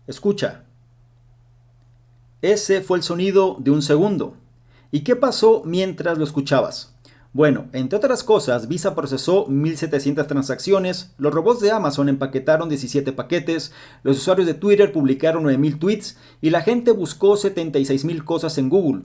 Escucha, ese fue el sonido de un segundo. ¿Y qué pasó mientras lo escuchabas? Bueno, entre otras cosas, Visa procesó 1.700 transacciones, los robots de Amazon empaquetaron 17 paquetes, los usuarios de Twitter publicaron 9.000 tweets y la gente buscó 76.000 cosas en Google.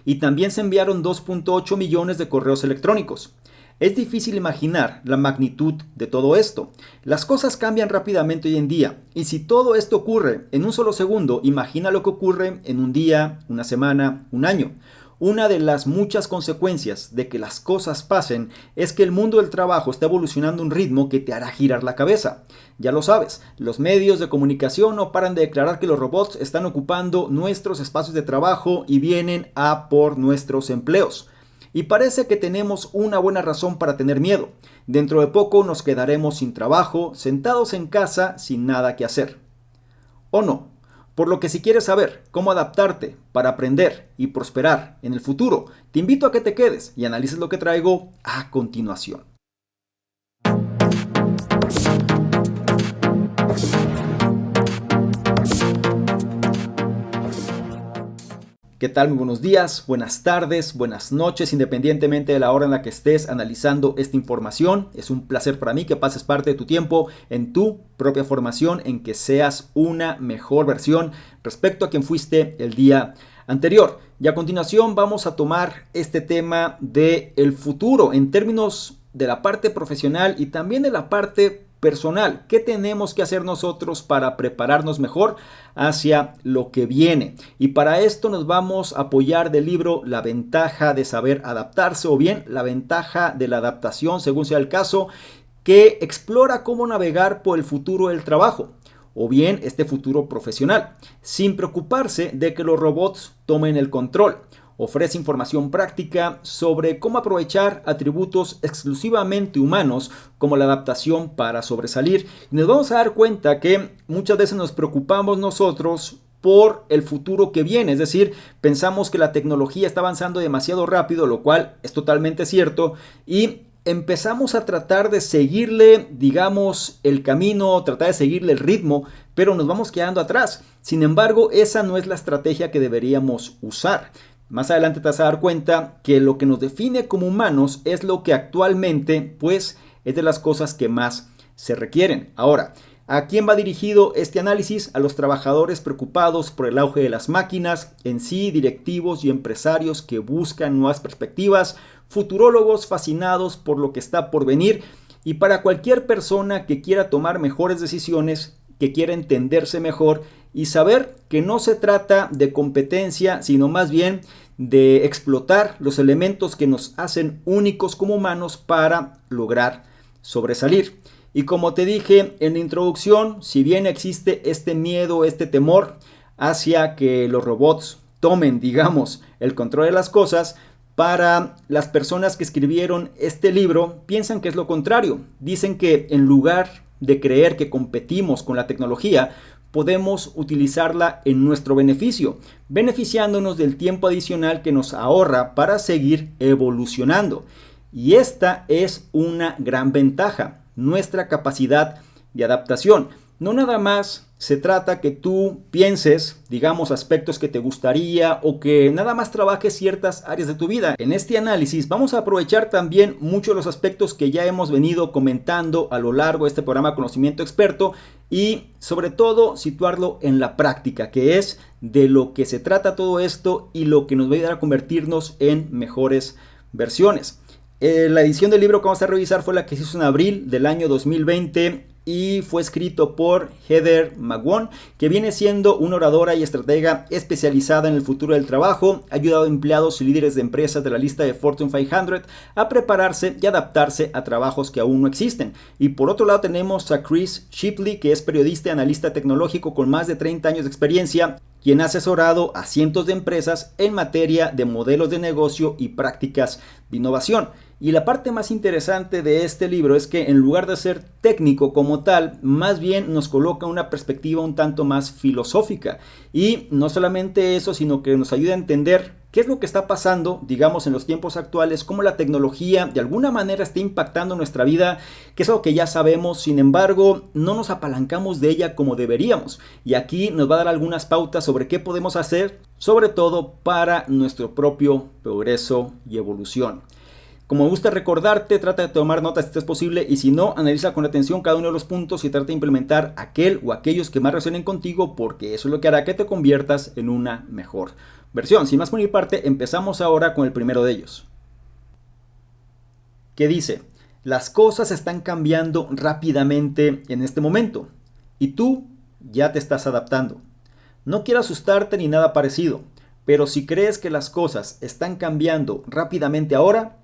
Y también se enviaron 2.8 millones de correos electrónicos. Es difícil imaginar la magnitud de todo esto. Las cosas cambian rápidamente hoy en día, y si todo esto ocurre en un solo segundo, imagina lo que ocurre en un día, una semana, un año. Una de las muchas consecuencias de que las cosas pasen es que el mundo del trabajo está evolucionando a un ritmo que te hará girar la cabeza. Ya lo sabes, los medios de comunicación no paran de declarar que los robots están ocupando nuestros espacios de trabajo y vienen a por nuestros empleos. Y parece que tenemos una buena razón para tener miedo. Dentro de poco nos quedaremos sin trabajo, sentados en casa, sin nada que hacer. ¿O no? Por lo que si quieres saber cómo adaptarte para aprender y prosperar en el futuro, te invito a que te quedes y analices lo que traigo a continuación. ¿Qué tal? Muy buenos días, buenas tardes, buenas noches, independientemente de la hora en la que estés analizando esta información. Es un placer para mí que pases parte de tu tiempo en tu propia formación, en que seas una mejor versión respecto a quien fuiste el día anterior. Y a continuación vamos a tomar este tema del futuro en términos de la parte profesional y también de la parte personal. ¿Qué tenemos que hacer nosotros para prepararnos mejor hacia lo que viene? Y para esto nos vamos a apoyar del libro La ventaja de saber adaptarse, o bien La ventaja de la adaptación, según sea el caso, que explora cómo navegar por el futuro del trabajo, o bien este futuro profesional, sin preocuparse de que los robots tomen el control. Ofrece información práctica sobre cómo aprovechar atributos exclusivamente humanos como la adaptación para sobresalir. Y nos vamos a dar cuenta que muchas veces nos preocupamos nosotros por el futuro que viene, es decir, pensamos que la tecnología está avanzando demasiado rápido, lo cual es totalmente cierto, y empezamos a tratar de seguirle, digamos, el camino, tratar de seguirle el ritmo, pero nos vamos quedando atrás. Sin embargo, esa no es la estrategia que deberíamos usar. Más adelante te vas a dar cuenta que lo que nos define como humanos es lo que actualmente, pues, es de las cosas que más se requieren. Ahora, ¿a quién va dirigido este análisis? A los trabajadores preocupados por el auge de las máquinas, en sí, directivos y empresarios que buscan nuevas perspectivas, futurólogos fascinados por lo que está por venir, y para cualquier persona que quiera tomar mejores decisiones, que quiera entenderse mejor y saber que no se trata de competencia, sino más bien de explotar los elementos que nos hacen únicos como humanos para lograr sobresalir. Y como te dije en la introducción, si bien existe este miedo, este temor hacia que los robots tomen, digamos, el control de las cosas, para las personas que escribieron este libro piensan que es lo contrario. Dicen que en lugar de creer que competimos con la tecnología, podemos utilizarla en nuestro beneficio, beneficiándonos del tiempo adicional que nos ahorra para seguir evolucionando. Y esta es una gran ventaja, nuestra capacidad de adaptación. No nada más se trata que tú pienses, digamos, aspectos que te gustaría o que nada más trabajes ciertas áreas de tu vida. En este análisis vamos a aprovechar también muchos de los aspectos que ya hemos venido comentando a lo largo de este programa Conocimiento Experto y sobre todo situarlo en la práctica, que es de lo que se trata todo esto y lo que nos va a ayudar a convertirnos en mejores versiones. La edición del libro que vamos a revisar fue la que se hizo en abril del año 2020 y fue escrito por Heather McGowan, que viene siendo una oradora y estratega especializada en el futuro del trabajo. Ha ayudado a empleados y líderes de empresas de la lista de Fortune 500 a prepararse y adaptarse a trabajos que aún no existen. Y por otro lado tenemos a Chris Shipley, que es periodista y analista tecnológico con más de 30 años de experiencia, quien ha asesorado a cientos de empresas en materia de modelos de negocio y prácticas de innovación. Y la parte más interesante de este libro es que en lugar de ser técnico como tal, más bien nos coloca una perspectiva un tanto más filosófica. Y no solamente eso, sino que nos ayuda a entender ¿Qué es lo que está pasando, digamos, en los tiempos actuales? ¿Cómo la tecnología de alguna manera está impactando nuestra vida? Que es algo que ya sabemos, sin embargo, no nos apalancamos de ella como deberíamos. Y aquí nos va a dar algunas pautas sobre qué podemos hacer, sobre todo para nuestro propio progreso y evolución. Como me gusta recordarte, trata de tomar notas si es posible y si no, analiza con atención cada uno de los puntos y trata de implementar aquel o aquellos que más resuenen contigo, porque eso es lo que hará que te conviertas en una mejor versión. Sin más por mi parte, empezamos ahora con el primero de ellos, que dice: las cosas están cambiando rápidamente en este momento y tú ya te estás adaptando. No quiero asustarte ni nada parecido, pero si crees que las cosas están cambiando rápidamente ahora,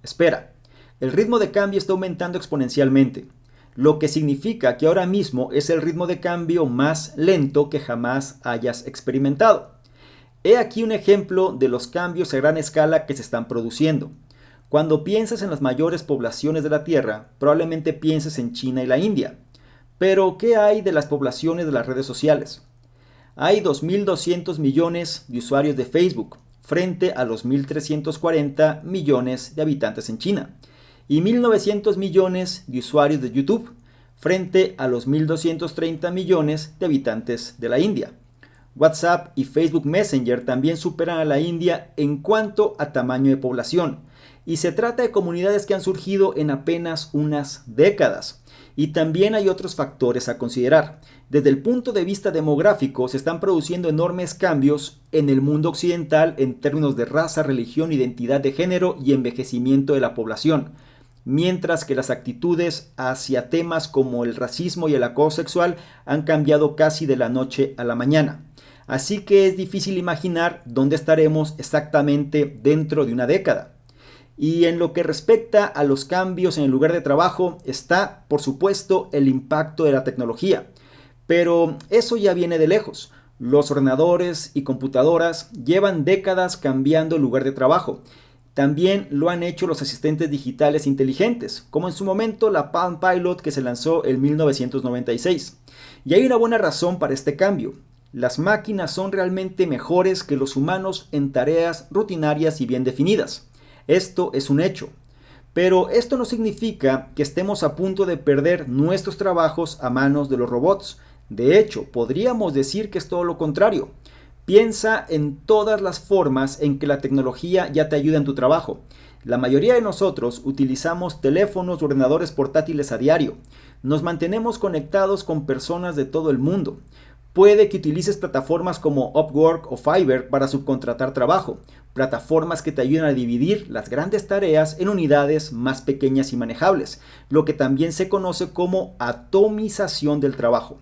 espera, el ritmo de cambio está aumentando exponencialmente, lo que significa que ahora mismo es el ritmo de cambio más lento que jamás hayas experimentado. He aquí un ejemplo de los cambios a gran escala que se están produciendo. Cuando pienses en las mayores poblaciones de la Tierra, probablemente pienses en China y la India. Pero, ¿qué hay de las poblaciones de las redes sociales? Hay 2.200 millones de usuarios de Facebook, frente a los 1.340 millones de habitantes en China, y 1.900 millones de usuarios de YouTube, frente a los 1.230 millones de habitantes de la India. WhatsApp y Facebook Messenger también superan a la India en cuanto a tamaño de población, y se trata de comunidades que han surgido en apenas unas décadas. Y también hay otros factores a considerar. Desde el punto de vista demográfico, se están produciendo enormes cambios en el mundo occidental en términos de raza, religión, identidad de género y envejecimiento de la población, mientras que las actitudes hacia temas como el racismo y el acoso sexual han cambiado casi de la noche a la mañana. Así que es difícil imaginar dónde estaremos exactamente dentro de una década. Y en lo que respecta a los cambios en el lugar de trabajo, está, por supuesto, el impacto de la tecnología. Pero eso ya viene de lejos. Los ordenadores y computadoras llevan décadas cambiando el lugar de trabajo. También lo han hecho los asistentes digitales inteligentes, como en su momento la Palm Pilot que se lanzó en 1996. Y hay una buena razón para este cambio. Las máquinas son realmente mejores que los humanos en tareas rutinarias y bien definidas. Esto es un hecho. Pero esto no significa que estemos a punto de perder nuestros trabajos a manos de los robots. De hecho, podríamos decir que es todo lo contrario. Piensa en todas las formas en que la tecnología ya te ayuda en tu trabajo. La mayoría de nosotros utilizamos teléfonos o ordenadores portátiles a diario. Nos mantenemos conectados con personas de todo el mundo. Puede que utilices plataformas como Upwork o Fiverr para subcontratar trabajo, plataformas que te ayudan a dividir las grandes tareas en unidades más pequeñas y manejables, lo que también se conoce como atomización del trabajo.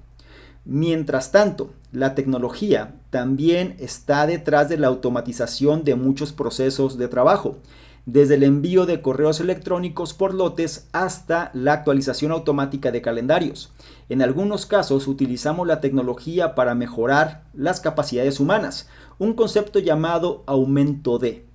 Mientras tanto, la tecnología también está detrás de la automatización de muchos procesos de trabajo, desde el envío de correos electrónicos por lotes hasta la actualización automática de calendarios. En algunos casos utilizamos la tecnología para mejorar las capacidades humanas, un concepto llamado aumento de.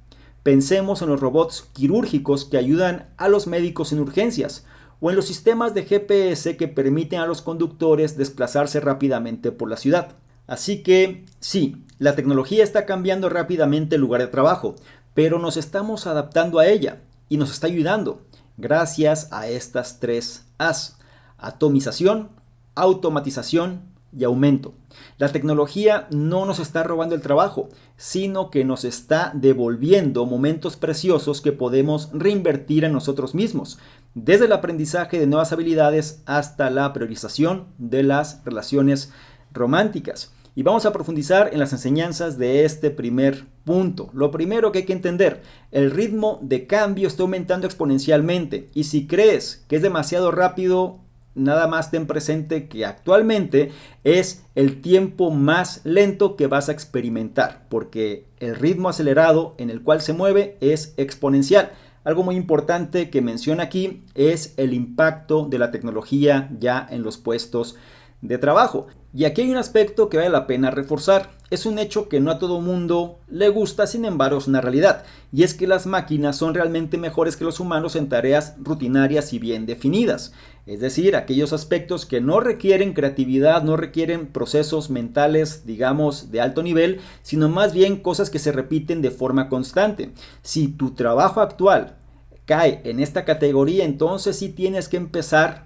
Pensemos en los robots quirúrgicos que ayudan a los médicos en urgencias, o en los sistemas de GPS que permiten a los conductores desplazarse rápidamente por la ciudad. Así que sí, la tecnología está cambiando rápidamente el lugar de trabajo, pero nos estamos adaptando a ella y nos está ayudando gracias a estas tres A's: atomización, automatización y aumento. La tecnología no nos está robando el trabajo, sino que nos está devolviendo momentos preciosos que podemos reinvertir en nosotros mismos, desde el aprendizaje de nuevas habilidades hasta la priorización de las relaciones románticas. Y vamos a profundizar en las enseñanzas de este primer punto. Lo primero que hay que entender: el ritmo de cambio está aumentando exponencialmente, y si crees que es demasiado rápido, nada más ten presente que actualmente es el tiempo más lento que vas a experimentar, porque el ritmo acelerado en el cual se mueve es exponencial. Algo muy importante que menciona aquí es el impacto de la tecnología ya en los puestos de trabajo. Y aquí hay un aspecto que vale la pena reforzar. Es un hecho que no a todo mundo le gusta, sin embargo es una realidad. Y es que las máquinas son realmente mejores que los humanos en tareas rutinarias y bien definidas. Es decir, aquellos aspectos que no requieren creatividad, no requieren procesos mentales, digamos, de alto nivel, sino más bien cosas que se repiten de forma constante. Si tu trabajo actual cae en esta categoría, entonces sí tienes que empezar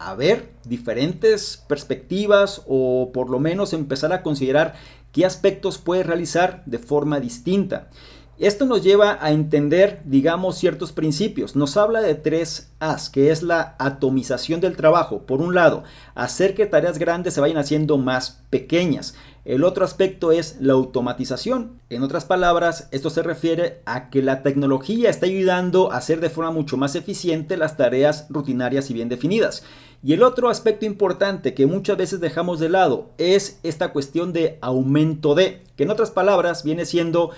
a ver diferentes perspectivas o por lo menos empezar a considerar qué aspectos puedes realizar de forma distinta. Esto nos lleva a entender, digamos, ciertos principios. Nos habla de 3As, que es la atomización del trabajo. Por un lado, hacer que tareas grandes se vayan haciendo más pequeñas. El otro aspecto es la automatización. En otras palabras, esto se refiere a que la tecnología está ayudando a hacer de forma mucho más eficiente las tareas rutinarias y bien definidas. Y el otro aspecto importante que muchas veces dejamos de lado es esta cuestión de aumento de, que en otras palabras viene siendo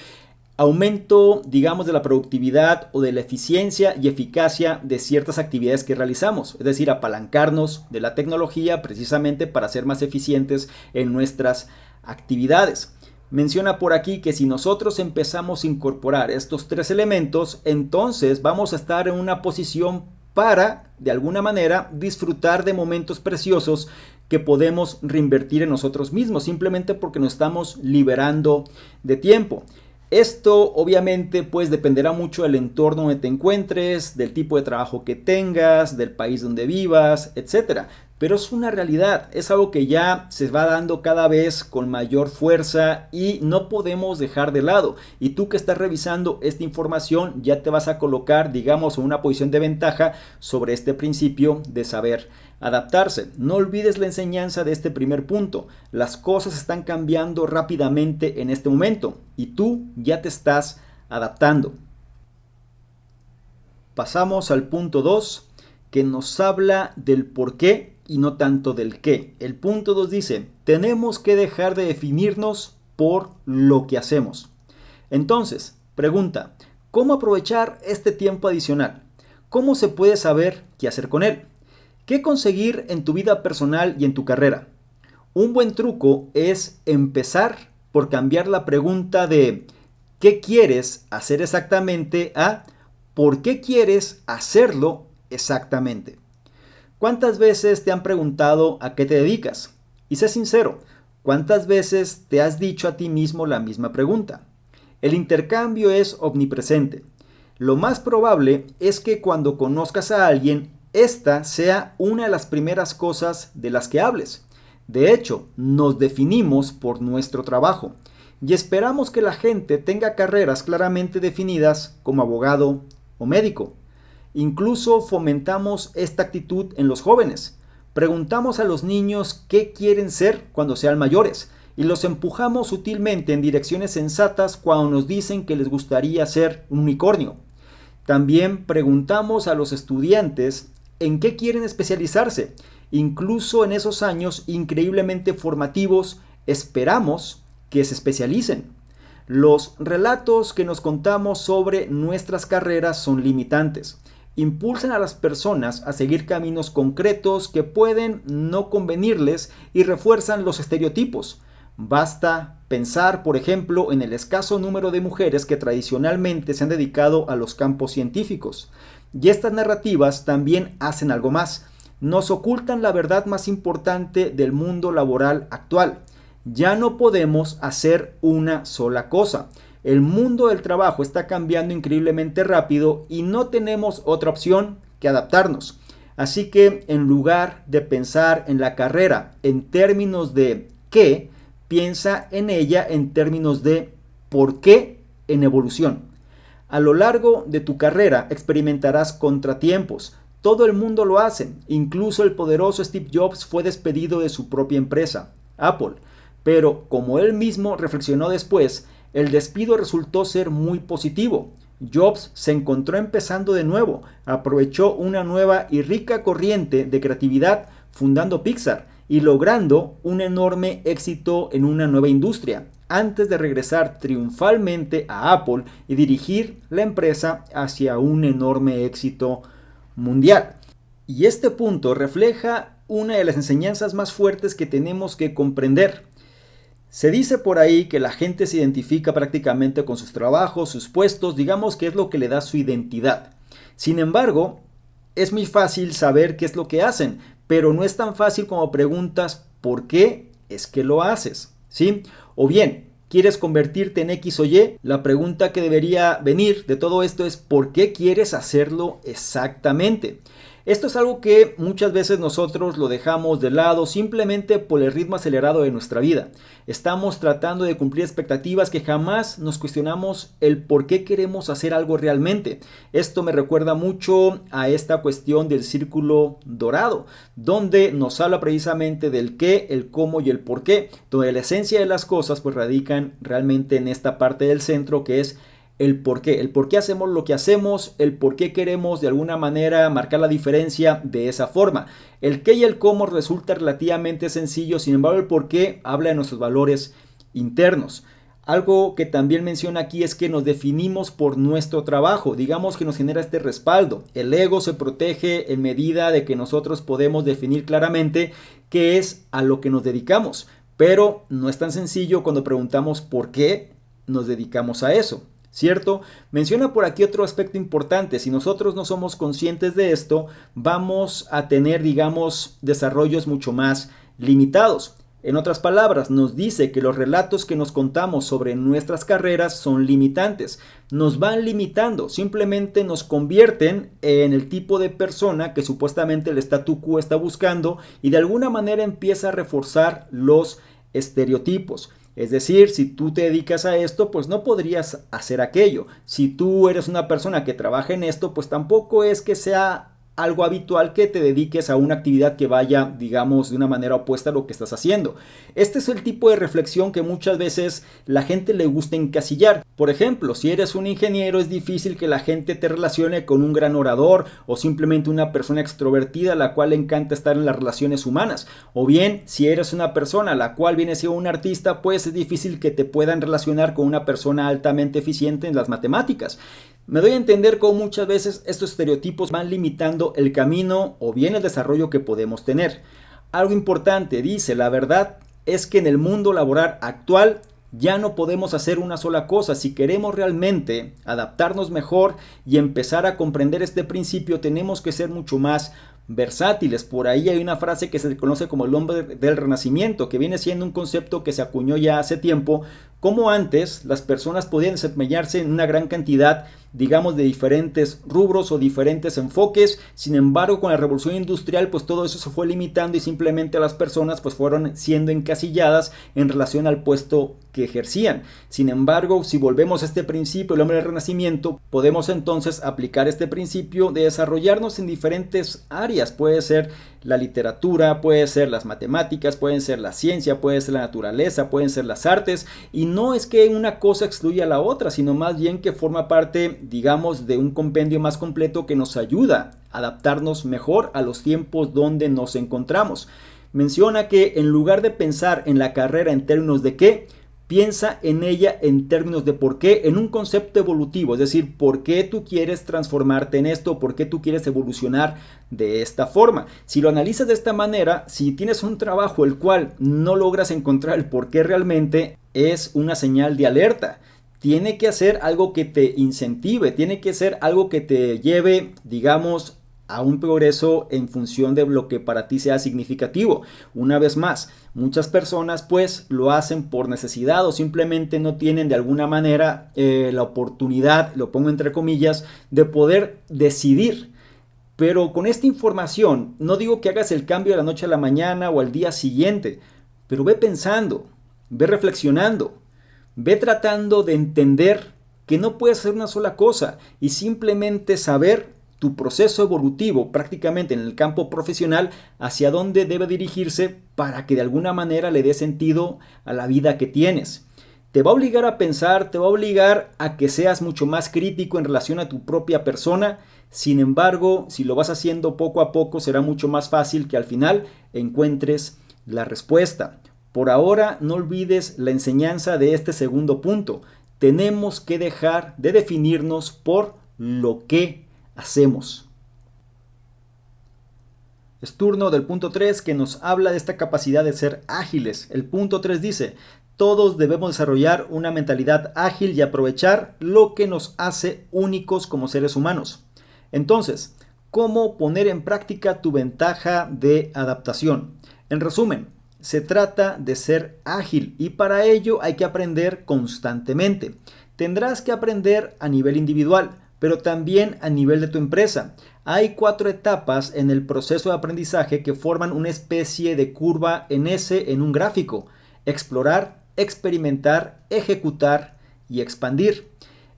aumento, digamos, de la productividad o de la eficiencia y eficacia de ciertas actividades que realizamos, es decir, apalancarnos de la tecnología precisamente para ser más eficientes en nuestras actividades. Menciona por aquí que si nosotros empezamos a incorporar estos 3 elementos, entonces vamos a estar en una posición para, de alguna manera, disfrutar de momentos preciosos que podemos reinvertir en nosotros mismos, simplemente porque nos estamos liberando de tiempo. Esto obviamente pues dependerá mucho del entorno donde te encuentres, del tipo de trabajo que tengas, del país donde vivas, etcétera. Pero es una realidad, es algo que ya se va dando cada vez con mayor fuerza y no podemos dejar de lado. Y tú que estás revisando esta información ya te vas a colocar, digamos, en una posición de ventaja sobre este principio de saber adaptarse. No olvides la enseñanza de este primer punto. Las cosas están cambiando rápidamente en este momento y tú ya te estás adaptando. Pasamos al punto 2, que nos habla del por qué y no tanto del qué. El punto 2 dice, tenemos que dejar de definirnos por lo que hacemos. Entonces, pregunta, ¿cómo aprovechar este tiempo adicional? ¿Cómo se puede saber qué hacer con él? ¿Qué conseguir en tu vida personal y en tu carrera? Un buen truco es empezar por cambiar la pregunta de ¿qué quieres hacer exactamente? A ¿por qué quieres hacerlo exactamente? ¿Cuántas veces te han preguntado a qué te dedicas? Y sé sincero, ¿cuántas veces te has dicho a ti mismo la misma pregunta? El intercambio es omnipresente. Lo más probable es que cuando conozcas a alguien, esta sea una de las primeras cosas de las que hables. De hecho, nos definimos por nuestro trabajo y esperamos que la gente tenga carreras claramente definidas como abogado o médico. Incluso fomentamos esta actitud en los jóvenes. Preguntamos a los niños qué quieren ser cuando sean mayores y los empujamos sutilmente en direcciones sensatas cuando nos dicen que les gustaría ser un unicornio. También preguntamos a los estudiantes en qué quieren especializarse. Incluso en esos años increíblemente formativos, esperamos que se especialicen. Los relatos que nos contamos sobre nuestras carreras son limitantes. Impulsan a las personas a seguir caminos concretos que pueden no convenirles y refuerzan los estereotipos. Basta pensar, por ejemplo, en el escaso número de mujeres que tradicionalmente se han dedicado a los campos científicos. Y estas narrativas también hacen algo más. Nos ocultan la verdad más importante del mundo laboral actual. Ya no podemos hacer una sola cosa. El mundo del trabajo está cambiando increíblemente rápido y no tenemos otra opción que adaptarnos. Así que en lugar de pensar en la carrera en términos de qué, piensa en ella en términos de por qué en evolución. A lo largo de tu carrera experimentarás contratiempos. Todo el mundo lo hace. Incluso el poderoso Steve Jobs fue despedido de su propia empresa, Apple. Pero como él mismo reflexionó después, el despido resultó ser muy positivo. Jobs se encontró empezando de nuevo, aprovechó una nueva y rica corriente de creatividad fundando Pixar y logrando un enorme éxito en una nueva industria, antes de regresar triunfalmente a Apple y dirigir la empresa hacia un enorme éxito mundial. Y este punto refleja una de las enseñanzas más fuertes que tenemos que comprender. Se dice por ahí que la gente se identifica prácticamente con sus trabajos, sus puestos, digamos que es lo que le da su identidad. Sin embargo, es muy fácil saber qué es lo que hacen, pero no es tan fácil como preguntas ¿por qué es que lo haces? ¿Sí? O bien, ¿quieres convertirte en X o Y? La pregunta que debería venir de todo esto es ¿por qué quieres hacerlo exactamente? Esto es algo que muchas veces nosotros lo dejamos de lado simplemente por el ritmo acelerado de nuestra vida. Estamos tratando de cumplir expectativas que jamás nos cuestionamos el por qué queremos hacer algo realmente. Esto me recuerda mucho a esta cuestión del círculo dorado, donde nos habla precisamente del qué, el cómo y el por qué, donde la esencia de las cosas pues radican realmente en esta parte del centro que es el por qué hacemos lo que hacemos, el por qué queremos de alguna manera marcar la diferencia de esa forma. El qué y el cómo resulta relativamente sencillo, sin embargo el por qué habla de nuestros valores internos. Algo que también menciona aquí es que nos definimos por nuestro trabajo, digamos que nos genera este respaldo. El ego se protege en medida de que nosotros podemos definir claramente qué es a lo que nos dedicamos, pero no es tan sencillo cuando preguntamos por qué nos dedicamos a eso. ¿Cierto? Menciona por aquí otro aspecto importante. Si nosotros no somos conscientes de esto, vamos a tener, digamos, desarrollos mucho más limitados. En otras palabras, nos dice que los relatos que nos contamos sobre nuestras carreras son limitantes. Nos van limitando, simplemente nos convierten en el tipo de persona que supuestamente el statu quo está buscando y de alguna manera empieza a reforzar los estereotipos. Es decir, si tú te dedicas a esto, pues no podrías hacer aquello. Si tú eres una persona que trabaja en esto, pues tampoco es que sea algo habitual que te dediques a una actividad que vaya, digamos, de una manera opuesta a lo que estás haciendo. Este es el tipo de reflexión que muchas veces la gente le gusta encasillar. Por ejemplo, si eres un ingeniero, es difícil que la gente te relacione con un gran orador o simplemente una persona extrovertida a la cual le encanta estar en las relaciones humanas. O bien, si eres una persona a la cual viene siendo un artista, pues es difícil que te puedan relacionar con una persona altamente eficiente en las matemáticas. Me doy a entender cómo muchas veces estos estereotipos van limitando el camino o bien el desarrollo que podemos tener. Algo importante, dice, la verdad es que en el mundo laboral actual ya no podemos hacer una sola cosa. Si queremos realmente adaptarnos mejor y empezar a comprender este principio, tenemos que ser mucho más versátiles. Por ahí hay una frase que se conoce como el hombre del renacimiento, que viene siendo un concepto que se acuñó ya hace tiempo, como antes las personas podían desempeñarse en una gran cantidad, digamos, de diferentes rubros o diferentes enfoques. Sin embargo, con la revolución industrial, pues todo eso se fue limitando y simplemente las personas pues fueron siendo encasilladas en relación al puesto que ejercían. Sin embargo, si volvemos a este principio, el hombre del renacimiento, podemos entonces aplicar este principio de desarrollarnos en diferentes áreas. Puede ser la literatura, puede ser las matemáticas, pueden ser la ciencia, puede ser la naturaleza, pueden ser las artes, y no es que una cosa excluya a la otra, sino más bien que forma parte, digamos, de un compendio más completo que nos ayuda a adaptarnos mejor a los tiempos donde nos encontramos. Menciona que en lugar de pensar en la carrera en términos de qué, piensa en ella en términos de por qué, en un concepto evolutivo, es decir, por qué tú quieres transformarte en esto, por qué tú quieres evolucionar de esta forma. Si lo analizas de esta manera, si tienes un trabajo el cual no logras encontrar el por qué realmente, es una señal de alerta. Tiene que hacer algo que te incentive, tiene que ser algo que te lleve, digamos, a un progreso en función de lo que para ti sea significativo. Una vez más, muchas personas pues lo hacen por necesidad o simplemente no tienen de alguna manera la oportunidad, lo pongo entre comillas, de poder decidir. Pero con esta información, no digo que hagas el cambio de la noche a la mañana o al día siguiente, pero ve pensando, ve reflexionando, ve tratando de entender que no puedes hacer una sola cosa y simplemente saber tu proceso evolutivo prácticamente en el campo profesional hacia dónde debe dirigirse para que de alguna manera le dé sentido a la vida que tienes. Te va a obligar a pensar, te va a obligar a que seas mucho más crítico en relación a tu propia persona. Sin embargo, si lo vas haciendo poco a poco, será mucho más fácil que al final encuentres la respuesta. Por ahora, no olvides la enseñanza de este segundo punto. Tenemos que dejar de definirnos por lo que hacemos. Es turno del punto 3 que nos habla de esta capacidad de ser ágiles. El punto 3 dice: todos debemos desarrollar una mentalidad ágil y aprovechar lo que nos hace únicos como seres humanos. Entonces, ¿cómo poner en práctica tu ventaja de adaptación? En resumen, se trata de ser ágil y para ello hay que aprender constantemente. Tendrás que aprender a nivel individual, pero también a nivel de tu empresa. Hay 4 etapas en el proceso de aprendizaje que forman una especie de curva en S en un gráfico: explorar, experimentar, ejecutar y expandir.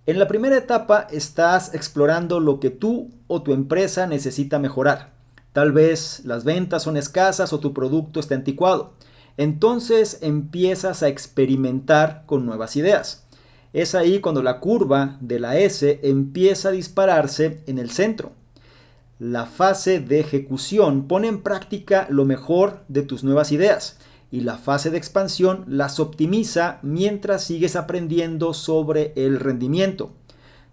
En la primera etapa estás explorando lo que tú o tu empresa necesita mejorar. Tal vez las ventas son escasas o tu producto está anticuado. Entonces empiezas a experimentar con nuevas ideas. Es ahí cuando la curva de la S empieza a dispararse en el centro. La fase de ejecución pone en práctica lo mejor de tus nuevas ideas y la fase de expansión las optimiza mientras sigues aprendiendo sobre el rendimiento.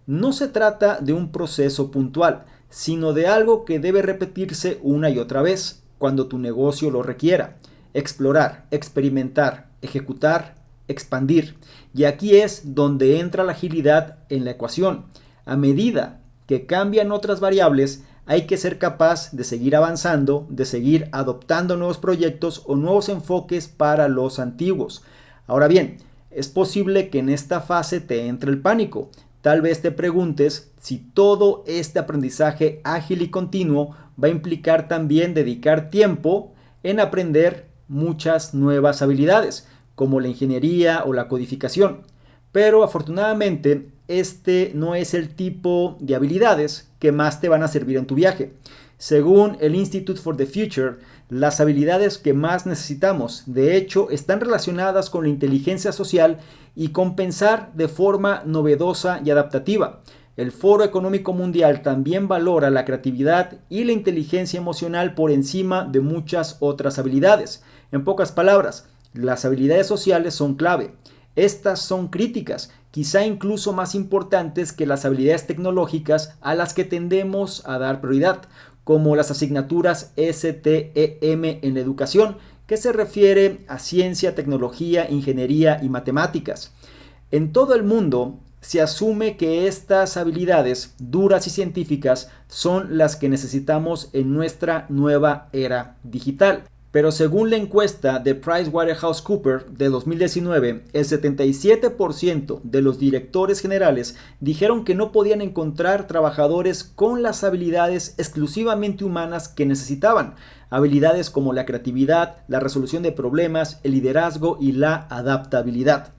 No se trata de un proceso puntual, sino de algo que debe repetirse una y otra vez cuando tu negocio lo requiera. Explorar, experimentar, ejecutar, expandir. Y aquí es donde entra la agilidad en la ecuación. A medida que cambian otras variables, hay que ser capaz de seguir avanzando, de seguir adoptando nuevos proyectos o nuevos enfoques para los antiguos. Ahora bien, es posible que en esta fase te entre el pánico. Tal vez te preguntes si todo este aprendizaje ágil y continuo va a implicar también dedicar tiempo en aprender muchas nuevas habilidades, como la ingeniería o la codificación. Pero afortunadamente, este no es el tipo de habilidades que más te van a servir en tu viaje. Según el Institute for the Future, las habilidades que más necesitamos, de hecho, están relacionadas con la inteligencia social y con pensar de forma novedosa y adaptativa. El Foro Económico Mundial también valora la creatividad y la inteligencia emocional por encima de muchas otras habilidades. En pocas palabras, las habilidades sociales son clave. Estas son críticas, quizá incluso más importantes que las habilidades tecnológicas a las que tendemos a dar prioridad, como las asignaturas STEM en la educación, que se refiere a ciencia, tecnología, ingeniería y matemáticas. En todo el mundo se asume que estas habilidades duras y científicas son las que necesitamos en nuestra nueva era digital. Pero según la encuesta de PricewaterhouseCoopers de 2019, el 77% de los directores generales dijeron que no podían encontrar trabajadores con las habilidades exclusivamente humanas que necesitaban. Habilidades como la creatividad, la resolución de problemas, el liderazgo y la adaptabilidad.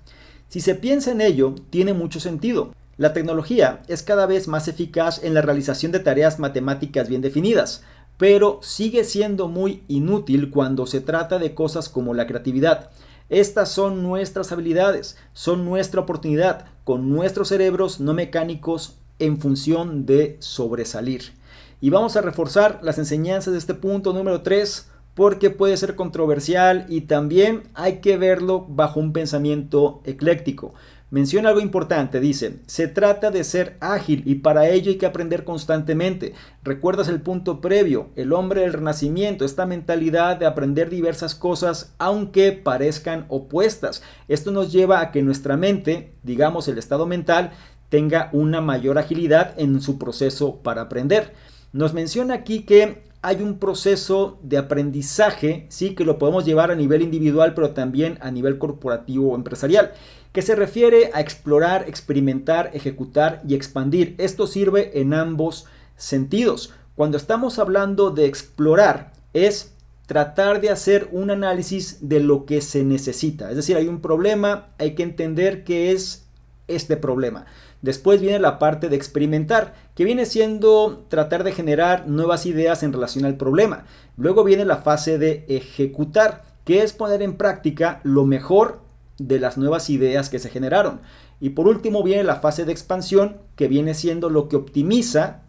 Si se piensa en ello, tiene mucho sentido. La tecnología es cada vez más eficaz en la realización de tareas matemáticas bien definidas, pero sigue siendo muy inútil cuando se trata de cosas como la creatividad. Estas son nuestras habilidades, son nuestra oportunidad, con nuestros cerebros no mecánicos en función de sobresalir. Y vamos a reforzar las enseñanzas de este punto número 3 porque puede ser controversial y también hay que verlo bajo un pensamiento ecléctico. Menciona algo importante, dice: se trata de ser ágil y para ello hay que aprender constantemente. ¿Recuerdas el punto previo? El hombre del Renacimiento, esta mentalidad de aprender diversas cosas aunque parezcan opuestas. Esto nos lleva a que nuestra mente, digamos el estado mental, tenga una mayor agilidad en su proceso para aprender. Nos menciona aquí que hay un proceso de aprendizaje, sí, que lo podemos llevar a nivel individual, pero también a nivel corporativo o empresarial, que se refiere a explorar, experimentar, ejecutar y expandir. Esto sirve en ambos sentidos. Cuando estamos hablando de explorar, es tratar de hacer un análisis de lo que se necesita. Es decir, hay un problema, hay que entender qué es este problema. Después viene la parte de experimentar, que viene siendo tratar de generar nuevas ideas en relación al problema. Luego viene la fase de ejecutar, que es poner en práctica lo mejor de las nuevas ideas que se generaron. Y por último viene la fase de expansión, que viene siendo lo que optimiza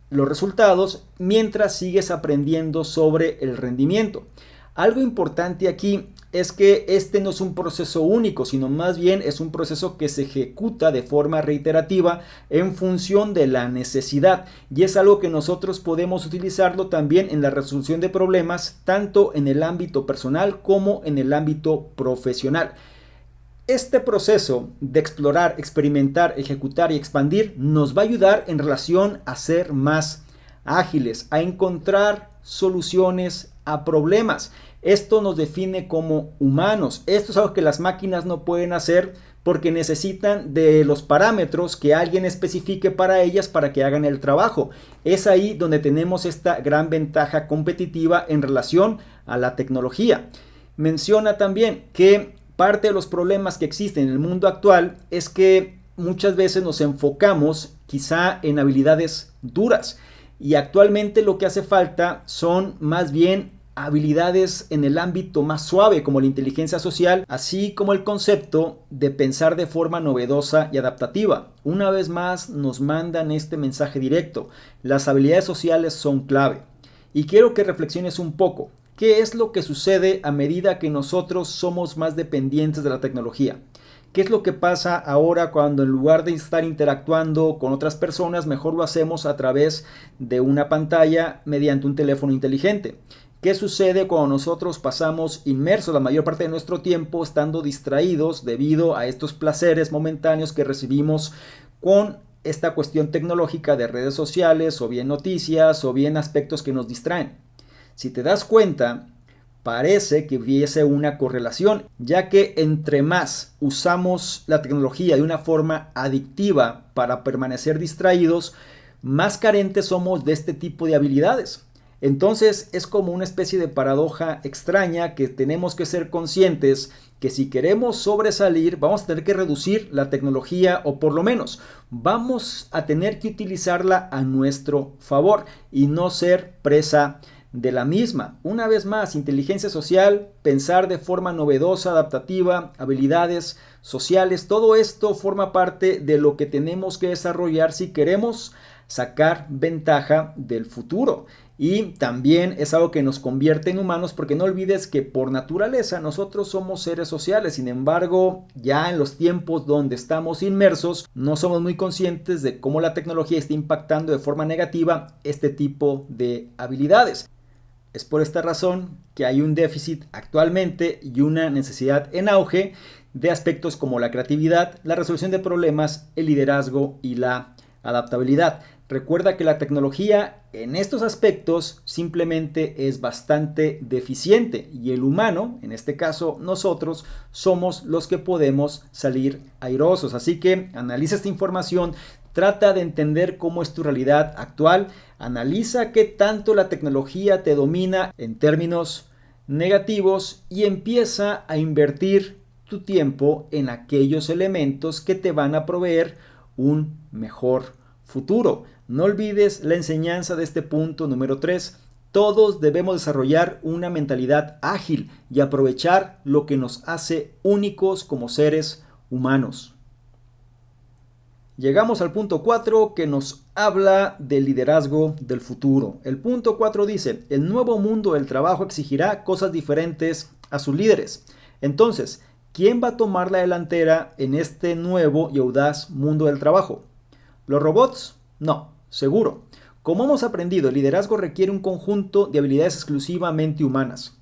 los resultados mientras sigues aprendiendo sobre el rendimiento. Algo importante aquí es que este no es un proceso único, sino más bien es un proceso que se ejecuta de forma reiterativa en función de la necesidad, y es algo que nosotros podemos utilizarlo también en la resolución de problemas, tanto en el ámbito personal como en el ámbito profesional. Este proceso de explorar, experimentar, ejecutar y expandir nos va a ayudar en relación a ser más ágiles, a encontrar soluciones a problemas. Esto nos define como humanos. Esto es algo que las máquinas no pueden hacer porque necesitan de los parámetros que alguien especifique para ellas para que hagan el trabajo. Es ahí donde tenemos esta gran ventaja competitiva en relación a la tecnología. Menciona también que parte de los problemas que existen en el mundo actual es que muchas veces nos enfocamos quizá en habilidades duras, y actualmente lo que hace falta son más bien habilidades en el ámbito más suave, como la inteligencia social, así como el concepto de pensar de forma novedosa y adaptativa. Una vez más nos mandan este mensaje directo: las habilidades sociales son clave. Y quiero que reflexiones un poco. ¿Qué es lo que sucede a medida que nosotros somos más dependientes de la tecnología? ¿Qué es lo que pasa ahora cuando en lugar de estar interactuando con otras personas, mejor lo hacemos a través de una pantalla mediante un teléfono inteligente? ¿Qué sucede cuando nosotros pasamos inmersos la mayor parte de nuestro tiempo estando distraídos debido a estos placeres momentáneos que recibimos con esta cuestión tecnológica de redes sociales, o bien noticias, o bien aspectos que nos distraen? Si te das cuenta, parece que hubiese una correlación, ya que entre más usamos la tecnología de una forma adictiva para permanecer distraídos, más carentes somos de este tipo de habilidades. Entonces es como una especie de paradoja extraña que tenemos que ser conscientes que si queremos sobresalir vamos a tener que reducir la tecnología, o por lo menos vamos a tener que utilizarla a nuestro favor y no ser presa de la misma. Una vez más, inteligencia social, pensar de forma novedosa, adaptativa, habilidades sociales, todo esto forma parte de lo que tenemos que desarrollar si queremos sacar ventaja del futuro. Y también es algo que nos convierte en humanos, porque no olvides que por naturaleza nosotros somos seres sociales. Sin embargo, ya en los tiempos donde estamos inmersos, no somos muy conscientes de cómo la tecnología está impactando de forma negativa este tipo de habilidades. Es por esta razón que hay un déficit actualmente y una necesidad en auge de aspectos como la creatividad, la resolución de problemas, el liderazgo y la adaptabilidad. Recuerda que la tecnología en estos aspectos simplemente es bastante deficiente, y el humano, en este caso nosotros, somos los que podemos salir airosos. Así que analiza esta información, trata de entender cómo es tu realidad actual, analiza qué tanto la tecnología te domina en términos negativos y empieza a invertir tu tiempo en aquellos elementos que te van a proveer un mejor futuro. No olvides la enseñanza de este punto número 3. Todos debemos desarrollar una mentalidad ágil y aprovechar lo que nos hace únicos como seres humanos. Llegamos al punto 4, que nos habla del liderazgo del futuro. El punto 4 dice: el nuevo mundo del trabajo exigirá cosas diferentes a sus líderes. Entonces, ¿quién va a tomar la delantera en este nuevo y audaz mundo del trabajo? ¿Los robots? No, seguro. Como hemos aprendido, el liderazgo requiere un conjunto de habilidades exclusivamente humanas.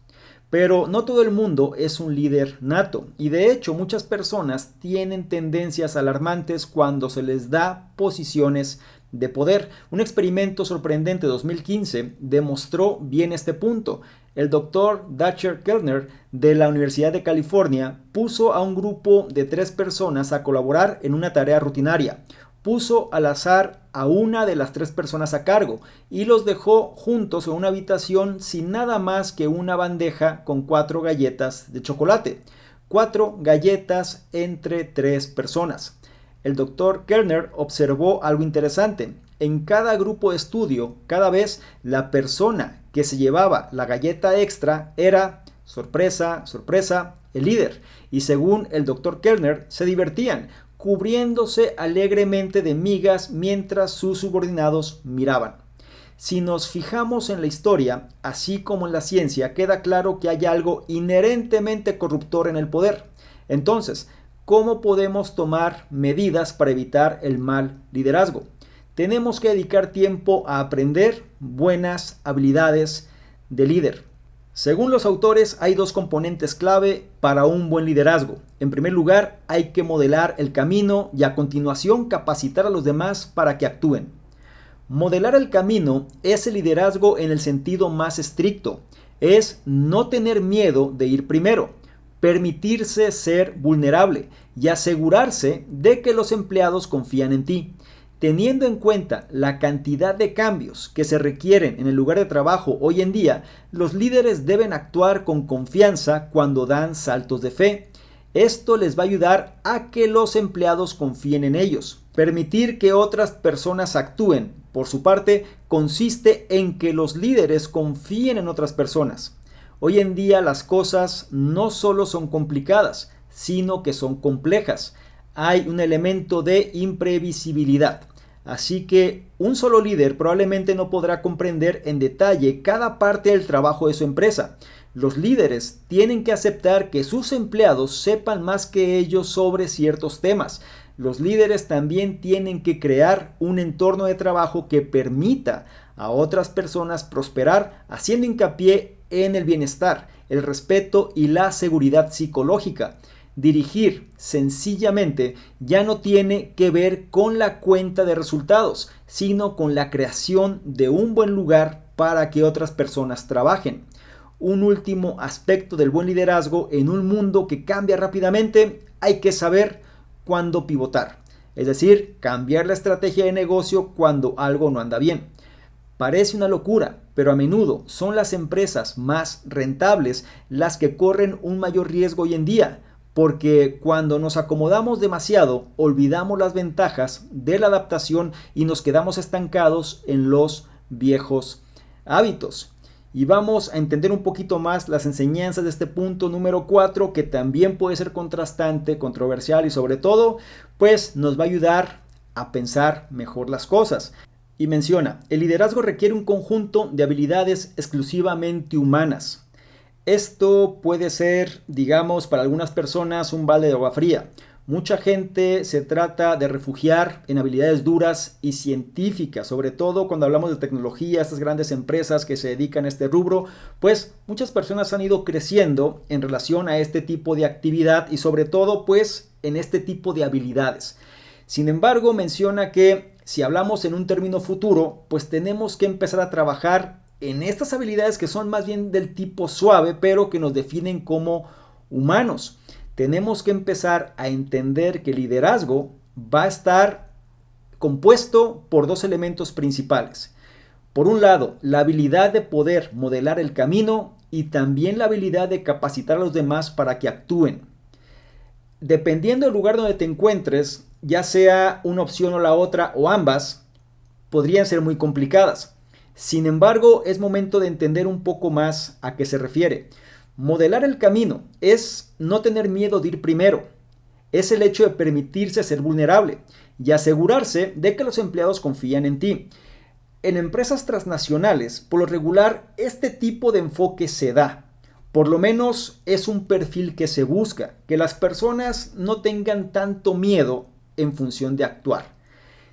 Pero no todo el mundo es un líder nato, y de hecho muchas personas tienen tendencias alarmantes cuando se les da posiciones de poder. Un experimento sorprendente de 2015 demostró bien este punto. El doctor Dacher Kellner de la Universidad de California puso a un grupo de 3 personas a colaborar en una tarea rutinaria. Puso al azar a una de las 3 personas a cargo y los dejó juntos en una habitación sin nada más que una bandeja con 4 galletas de chocolate. 4 galletas entre 3 personas. El doctor Kellner observó algo interesante. En cada grupo de estudio, cada vez la persona que se llevaba la galleta extra era, sorpresa, sorpresa, el líder. Y según el doctor Kellner, se divertían, cubriéndose alegremente de migas mientras sus subordinados miraban. Si nos fijamos en la historia, así como en la ciencia, queda claro que hay algo inherentemente corruptor en el poder. Entonces, ¿cómo podemos tomar medidas para evitar el mal liderazgo? Tenemos que dedicar tiempo a aprender buenas habilidades de líder. Según los autores, hay dos componentes clave para un buen liderazgo. En primer lugar, hay que modelar el camino y a continuación capacitar a los demás para que actúen. Modelar el camino es el liderazgo en el sentido más estricto. Es no tener miedo de ir primero, permitirse ser vulnerable y asegurarse de que los empleados confían en ti. Teniendo en cuenta la cantidad de cambios que se requieren en el lugar de trabajo hoy en día, los líderes deben actuar con confianza cuando dan saltos de fe. Esto les va a ayudar a que los empleados confíen en ellos. Permitir que otras personas actúen, por su parte, consiste en que los líderes confíen en otras personas. Hoy en día las cosas no solo son complicadas, sino que son complejas. Hay un elemento de imprevisibilidad. Así que un solo líder probablemente no podrá comprender en detalle cada parte del trabajo de su empresa. Los líderes tienen que aceptar que sus empleados sepan más que ellos sobre ciertos temas. Los líderes también tienen que crear un entorno de trabajo que permita a otras personas prosperar, haciendo hincapié en el bienestar, el respeto y la seguridad psicológica. Dirigir, sencillamente, ya no tiene que ver con la cuenta de resultados, sino con la creación de un buen lugar para que otras personas trabajen. Un último aspecto del buen liderazgo en un mundo que cambia rápidamente, hay que saber cuándo pivotar, es decir, cambiar la estrategia de negocio cuando algo no anda bien. Parece una locura, pero a menudo son las empresas más rentables las que corren un mayor riesgo hoy en día, porque cuando nos acomodamos demasiado, olvidamos las ventajas de la adaptación y nos quedamos estancados en los viejos hábitos. Y vamos a entender un poquito más las enseñanzas de este punto número 4, que también puede ser contrastante, controversial y sobre todo, pues nos va a ayudar a pensar mejor las cosas. Y menciona, el liderazgo requiere un conjunto de habilidades exclusivamente humanas. Esto puede ser, digamos, para algunas personas un balde de agua fría. Mucha gente se trata de refugiar en habilidades duras y científicas, sobre todo cuando hablamos de tecnología, estas grandes empresas que se dedican a este rubro, pues muchas personas han ido creciendo en relación a este tipo de actividad y sobre todo pues en este tipo de habilidades. Sin embargo, menciona que si hablamos en un término futuro, pues tenemos que empezar a trabajar en estas habilidades que son más bien del tipo suave, pero que nos definen como humanos. Tenemos que empezar a entender que el liderazgo va a estar compuesto por dos elementos principales. Por un lado, la habilidad de poder modelar el camino y también la habilidad de capacitar a los demás para que actúen. Dependiendo del lugar donde te encuentres, ya sea una opción o la otra o ambas, podrían ser muy complicadas. Sin embargo, es momento de entender un poco más a qué se refiere. Modelar el camino es no tener miedo de ir primero. Es el hecho de permitirse ser vulnerable y asegurarse de que los empleados confían en ti. En empresas transnacionales, por lo regular, este tipo de enfoque se da. Por lo menos es un perfil que se busca, que las personas no tengan tanto miedo en función de actuar.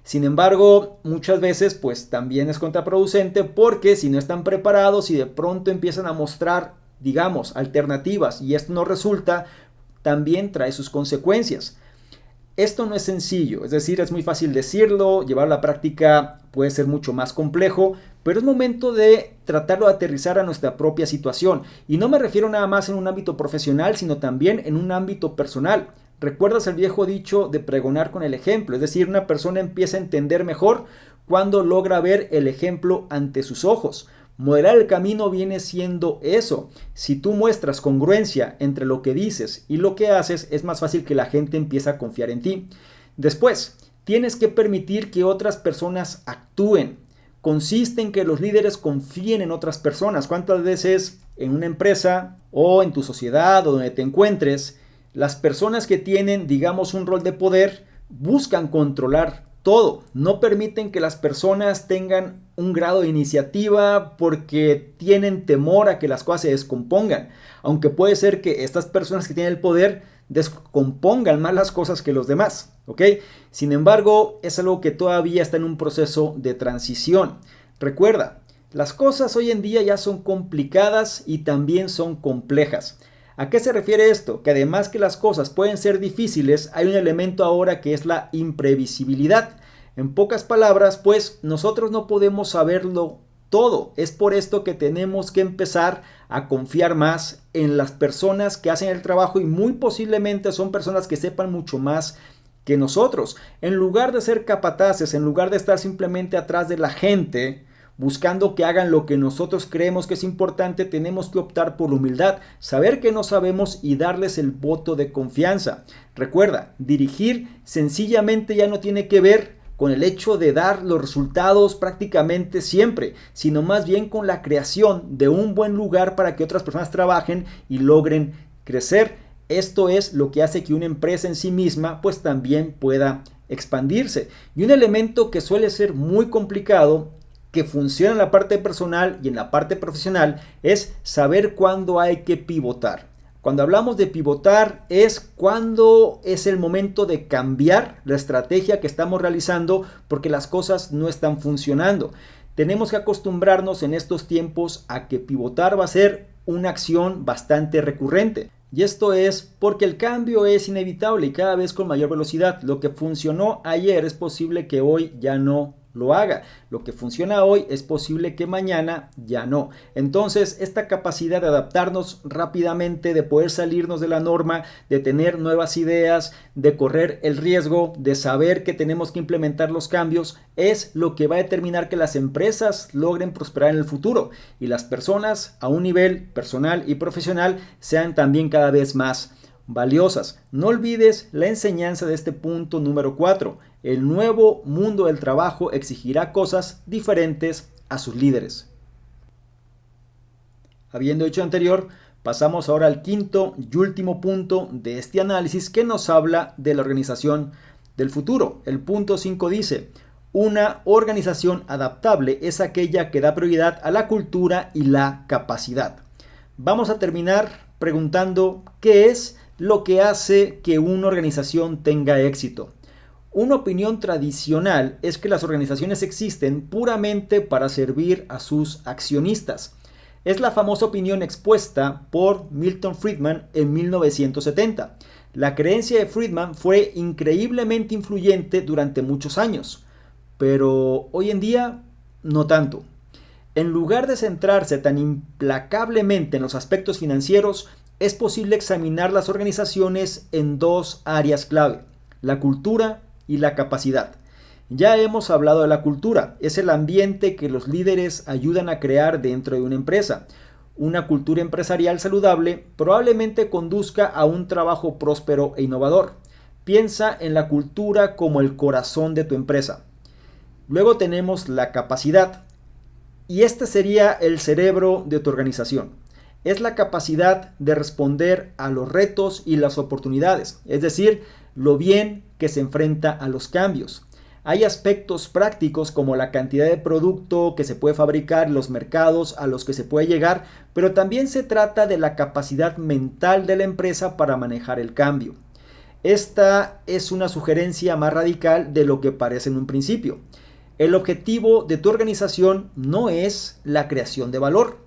Sin embargo, muchas veces pues también es contraproducente porque si no están preparados y de pronto empiezan a mostrar, digamos, alternativas y esto no resulta, también trae sus consecuencias. Esto no es sencillo, es decir, es muy fácil decirlo, llevar a la práctica puede ser mucho más complejo, pero es momento de tratarlo de aterrizar a nuestra propia situación. Y no me refiero nada más en un ámbito profesional, sino también en un ámbito personal. ¿Recuerdas el viejo dicho de pregonar con el ejemplo? Es decir, una persona empieza a entender mejor cuando logra ver el ejemplo ante sus ojos. Modelar el camino viene siendo eso. Si tú muestras congruencia entre lo que dices y lo que haces, es más fácil que la gente empiece a confiar en ti. Después, tienes que permitir que otras personas actúen. Consiste en que los líderes confíen en otras personas. ¿Cuántas veces en una empresa o en tu sociedad o donde te encuentres, las personas que tienen, digamos, un rol de poder buscan controlar todo. No permiten que las personas tengan un grado de iniciativa porque tienen temor a que las cosas se descompongan. Aunque puede ser que estas personas que tienen el poder descompongan más las cosas que los demás, ¿ok? Sin embargo, es algo que todavía está en un proceso de transición. Recuerda, las cosas hoy en día ya son complicadas y también son complejas. ¿A qué se refiere esto? Que además que las cosas pueden ser difíciles, hay un elemento ahora que es la imprevisibilidad. En pocas palabras, pues nosotros no podemos saberlo todo. Es por esto que tenemos que empezar a confiar más en las personas que hacen el trabajo y muy posiblemente son personas que sepan mucho más que nosotros. En lugar de ser capataces, en lugar de estar simplemente atrás de la gente, buscando que hagan lo que nosotros creemos que es importante, tenemos que optar por la humildad, saber que no sabemos y darles el voto de confianza. Recuerda, dirigir sencillamente ya no tiene que ver con el hecho de dar los resultados prácticamente siempre, sino más bien con la creación de un buen lugar para que otras personas trabajen y logren crecer. Esto es lo que hace que una empresa en sí misma pues también pueda expandirse. Y un elemento que suele ser muy complicado, que funciona en la parte personal y en la parte profesional, es saber cuándo hay que pivotar. Cuando hablamos de pivotar es cuando es el momento de cambiar la estrategia que estamos realizando porque las cosas no están funcionando. Tenemos que acostumbrarnos en estos tiempos a que pivotar va a ser una acción bastante recurrente. Y esto es porque el cambio es inevitable y cada vez con mayor velocidad. Lo que funcionó ayer es posible que hoy ya no lo haga. Lo que funciona hoy es posible que mañana ya no. Entonces, esta capacidad de adaptarnos rápidamente, de poder salirnos de la norma, de tener nuevas ideas, de correr el riesgo, de saber que tenemos que implementar los cambios, es lo que va a determinar que las empresas logren prosperar en el futuro y las personas a un nivel personal y profesional sean también cada vez más valiosas. No olvides la enseñanza de este punto número 4. El nuevo mundo del trabajo exigirá cosas diferentes a sus líderes. Habiendo dicho anterior, pasamos ahora al quinto y último punto de este análisis que nos habla de la organización del futuro. El punto 5 dice: una organización adaptable es aquella que da prioridad a la cultura y la capacidad. Vamos a terminar preguntando ¿qué es lo que hace que una organización tenga éxito? Una opinión tradicional es que las organizaciones existen puramente para servir a sus accionistas. Es la famosa opinión expuesta por Milton Friedman en 1970. La creencia de Friedman fue increíblemente influyente durante muchos años, pero hoy en día no tanto. En lugar de centrarse tan implacablemente en los aspectos financieros, es posible examinar las organizaciones en dos áreas clave: la cultura y la capacidad. Ya hemos hablado de la cultura, es el ambiente que los líderes ayudan a crear dentro de una empresa. Una cultura empresarial saludable probablemente conduzca a un trabajo próspero e innovador. Piensa en la cultura como el corazón de tu empresa. Luego tenemos la capacidad, y este sería el cerebro de tu organización. Es la capacidad de responder a los retos y las oportunidades, es decir, lo bien que se enfrenta a los cambios. Hay aspectos prácticos como la cantidad de producto que se puede fabricar, los mercados a los que se puede llegar, pero también se trata de la capacidad mental de la empresa para manejar el cambio. Esta es una sugerencia más radical de lo que parece en un principio. El objetivo de tu organización no es la creación de valor,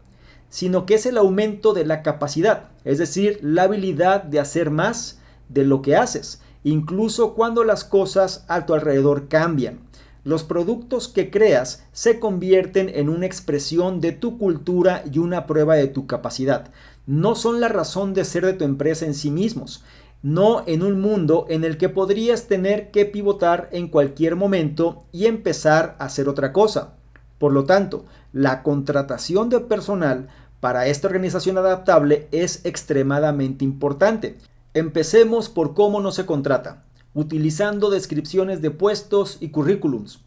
sino que es el aumento de la capacidad, es decir, la habilidad de hacer más de lo que haces, incluso cuando las cosas a tu alrededor cambian. Los productos que creas se convierten en una expresión de tu cultura y una prueba de tu capacidad. No son la razón de ser de tu empresa en sí mismos, no en un mundo en el que podrías tener que pivotar en cualquier momento y empezar a hacer otra cosa. Por lo tanto, la contratación de personal para esta organización adaptable es extremadamente importante. Empecemos por cómo no se contrata, utilizando descripciones de puestos y currículums.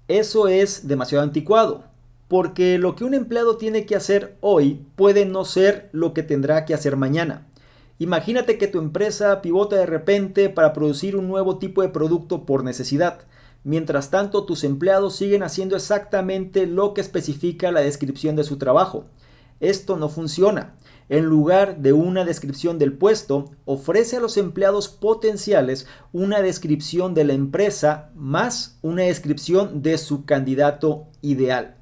Eso es demasiado anticuado, porque lo que un empleado tiene que hacer hoy puede no ser lo que tendrá que hacer mañana. Imagínate que tu empresa pivota de repente para producir un nuevo tipo de producto por necesidad, Mientras tanto, tus empleados siguen haciendo exactamente lo que especifica la descripción de su trabajo. Esto no funciona. En lugar de una descripción del puesto, ofrece a los empleados potenciales una descripción de la empresa más una descripción de su candidato ideal.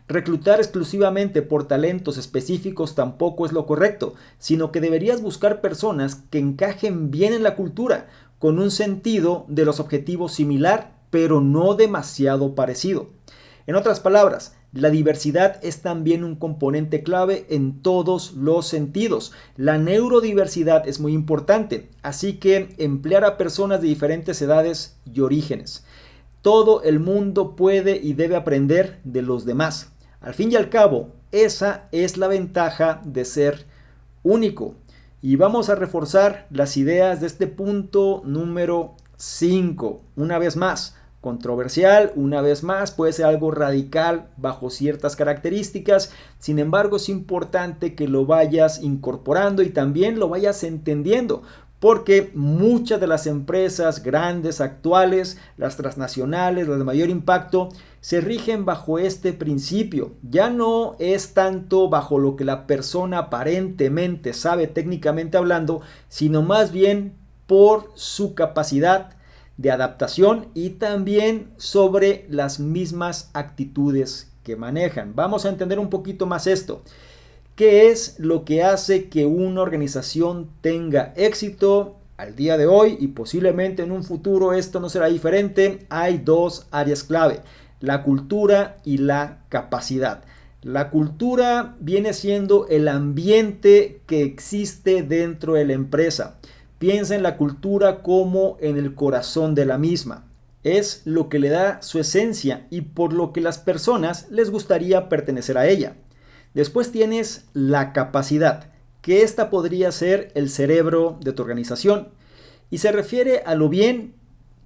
Reclutar exclusivamente por talentos específicos tampoco es lo correcto, sino que deberías buscar personas que encajen bien en la cultura, con un sentido de los objetivos similar, pero no demasiado parecido. En otras palabras, la diversidad es también un componente clave en todos los sentidos. La neurodiversidad es muy importante, así que emplear a personas de diferentes edades y orígenes. Todo el mundo puede y debe aprender de los demás. Al fin y al cabo, esa es la ventaja de ser único. Y vamos a reforzar las ideas de este punto número 5. Una vez más, controversial, una vez más, puede ser algo radical bajo ciertas características. Sin embargo, es importante que lo vayas incorporando y también lo vayas entendiendo, porque muchas de las empresas grandes actuales, las transnacionales, las de mayor impacto, se rigen bajo este principio. Ya no es tanto bajo lo que la persona aparentemente sabe técnicamente hablando, sino más bien por su capacidad de adaptación y también sobre las mismas actitudes que manejan. Vamos a entender un poquito más esto. ¿Qué es lo que hace que una organización tenga éxito al día de hoy? Y posiblemente en un futuro esto no será diferente. Hay dos áreas clave: la cultura y la capacidad. La cultura viene siendo el ambiente que existe dentro de la empresa. Piensa en la cultura como en el corazón de la misma. Es lo que le da su esencia y por lo que las personas les gustaría pertenecer a ella. Después tienes la capacidad, que esta podría ser el cerebro de tu organización y se refiere a lo bien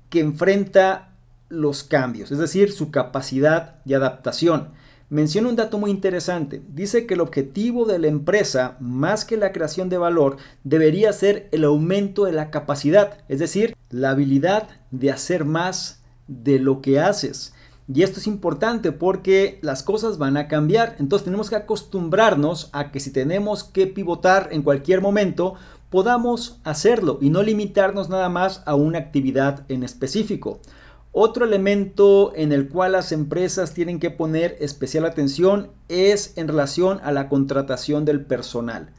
que enfrenta los cambios, es decir, su capacidad de adaptación. Menciona un dato muy interesante. Dice que el objetivo de la empresa, más que la creación de valor, debería ser el aumento de la capacidad, es decir, la habilidad de hacer más de lo que haces. Y esto es importante porque las cosas van a cambiar. Entonces tenemos que acostumbrarnos a que si tenemos que pivotar en cualquier momento, podamos hacerlo y no limitarnos nada más a una actividad en específico. Otro elemento en el cual las empresas tienen que poner especial atención es en relación a la contratación del personal.